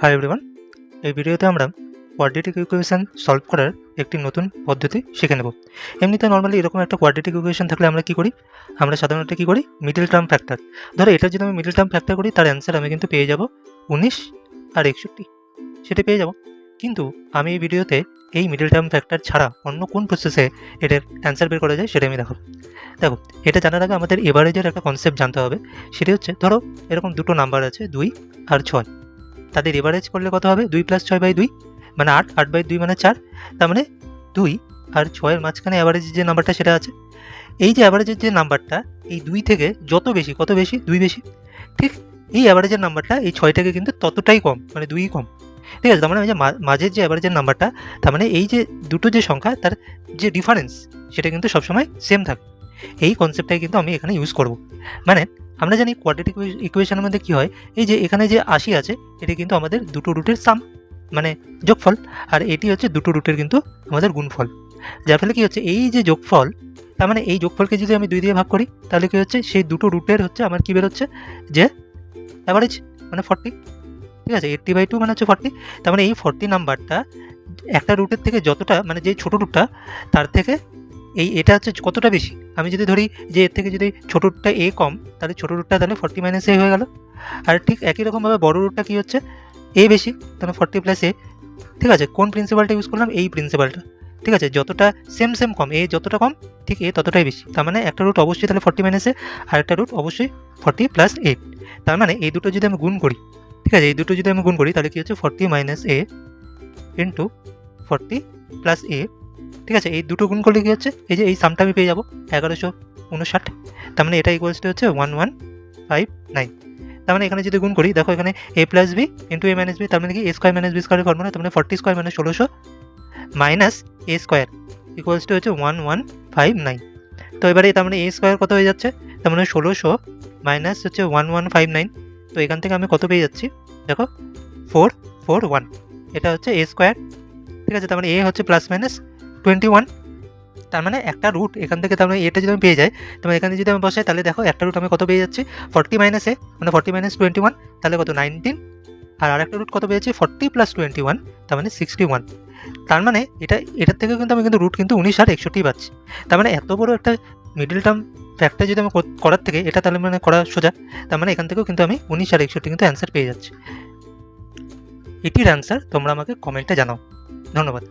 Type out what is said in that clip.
Hi everyone, এই ভিডিওতে আমরা কোয়াড্রেটিক ইকুয়েশন সলভ করার একটি নতুন পদ্ধতি শিখে নেব। এমনিতে নর্মালি এরকম একটা কোয়াড্রেটিক ইকুয়েশন থাকলে আমরা কি করি, আমরা সাধারণত কি করি, মিডল টার্ম ফ্যাক্টর। ধরো এটা যদি আমি মিডল টার্ম ফ্যাক্টর করি, তার অ্যান্সার আমি কিন্তু পেয়ে যাব 19 আর 61, সেটা পেয়ে যাব। কিন্তু আমি এই ভিডিওতে এই মিডল টার্ম ফ্যাক্টর ছাড়া অন্য কোন প্রসেসে এটার অ্যান্সার বের করা যায় সেটা আমি দেখাবো। দেখো, এটা জানার আগে আমাদের এভারেজের একটা কনসেপ্ট জানতে হবে। সেটি হচ্ছে, ধরো এরকম দুটো নাম্বার আছে 2 আর 6, তাদের এভারেজ করলে কত হবে, 2 + 6/2 মানে 8, 8/2 মানে 4। তার মানে 2 আর 6-এর মাঝখানে অ্যাভারেজ যে নাম্বারটা সেটা আছে। এই যে অ্যাভারেজের যে নাম্বারটা, এই 2 থেকে যত বেশি, কত বেশি, 2 বেশি, ঠিক এই অ্যাভারেজের নাম্বারটা এই 6 থেকে কিন্তু ততটাই কম, মানে 2ই কম। ঠিক আছে, তার মানে যে মাঝের যে অ্যাভারেজের নাম্বারটা, তার মানে এই যে দুটো যে সংখ্যা, তার যে ডিফারেন্স সেটা কিন্তু সবসময় সেম থাকে। এই কনসেপ্টটাই কিন্তু আমি এখানে ইউজ করব। মানে আমরা জানি কোয়াড্রেটিক ইকুয়েশনের মধ্যে কী হয়, এই যে এখানে যে 80 আছে, এটি কিন্তু আমাদের দুটো রুটের সাম, মানে যোগফল, আর এটি হচ্ছে দুটো রুটের কিন্তু আমাদের গুণফল। যার ফলে কী হচ্ছে, এই যে যোগফল, তার মানে এই যোগফলকে যদি আমি 2 দিয়ে ভাগ করি, তাহলে কী হচ্ছে, সেই দুটো রুটের হচ্ছে আমার কী বেরোচ্ছে, যে অ্যাভারেজ, মানে 40। ঠিক আছে, 80/2 মানে হচ্ছে 40। তার মানে এই 40 নাম্বারটা একটা রুটের থেকে যতটা, মানে যে ছোটো রুটটা, তার থেকে এটা হচ্ছে কতটা বেশি। আমি যদি ধরি যে এর থেকে যদি ছোটো রুটটা a কম, তাহলে ছোটো রুটটা তাহলে 40 - a হয়ে গেল। আর ঠিক একই রকমভাবে বড় রুটটা কী হচ্ছে, a বেশি, তাহলে 40 + a। ঠিক আছে, কোন প্রিন্সিপালটা ইউজ করলাম, এই প্রিন্সিপালটা। ঠিক আছে, যতটা সেম কম, a যতটা কম, ঠিক a ততটাই বেশি। তার মানে একটা রুট অবশ্যই তাহলে 40 - a, আর একটা রুট অবশ্যই 40 + a। তার মানে এই দুটো যদি আমি গুণ করি, ঠিক আছে, এই দুটো যদি আমি গুণ করি, তাহলে কী হচ্ছে, 40 - a ইন্টু 40 + a। ঠিক আছে, এই দুটো গুণ করলে কী হচ্ছে, এই যে এই সামটা আমি পেয়ে যাবো 1159। তার মানে এটা ইকুয়ালস টু হচ্ছে 1159। তার মানে এখানে যদি গুণ করি, দেখো এখানে a + b into a - b, তার মানে কি a² - b² ফর্মুলা, তার মানে 40² - 1600 মাইনাস a² ইকুয়ালস টু হচ্ছে 1159। তো এবারে তার মানে a² কত হয়ে যাচ্ছে, তার মানে 1600 মাইনাস হচ্ছে 1159। তো এখান থেকে আমি কত পেয়ে যাচ্ছি, দেখো 441, এটা হচ্ছে a²। ঠিক আছে, তার মানে a হচ্ছে ±21। তার মানে একটা রুট এখান থেকে, তার মানে এটা যদি আমি পেয়ে যাই, তার মানে এখানে যদি আমি বসাই, তাহলে দেখো একটা রুট আমি কত পেয়ে যাচ্ছি, 40 - a, মানে 40 - 21, তাহলে কত, 19। আর আরেকটা রুট কত পেয়েছি, 40 + 21, তার মানে 61। তার মানে এটার থেকে কিন্তু আমি কিন্তু রুট কিন্তু 19 আর 61 পাচ্ছি। তার মানে এত বড় একটা মিডল টার্ম ফ্যাক্টর যদি আমি করার থেকে এটা তাহলে মানে করা সোজা। তার মানে এখান থেকেও কিন্তু আমি 19 আর 61 কিন্তু অ্যান্সার পেয়ে যাচ্ছি। এটির অ্যান্সার তোমরা আমাকে কমেন্টে জানাও। ধন্যবাদ।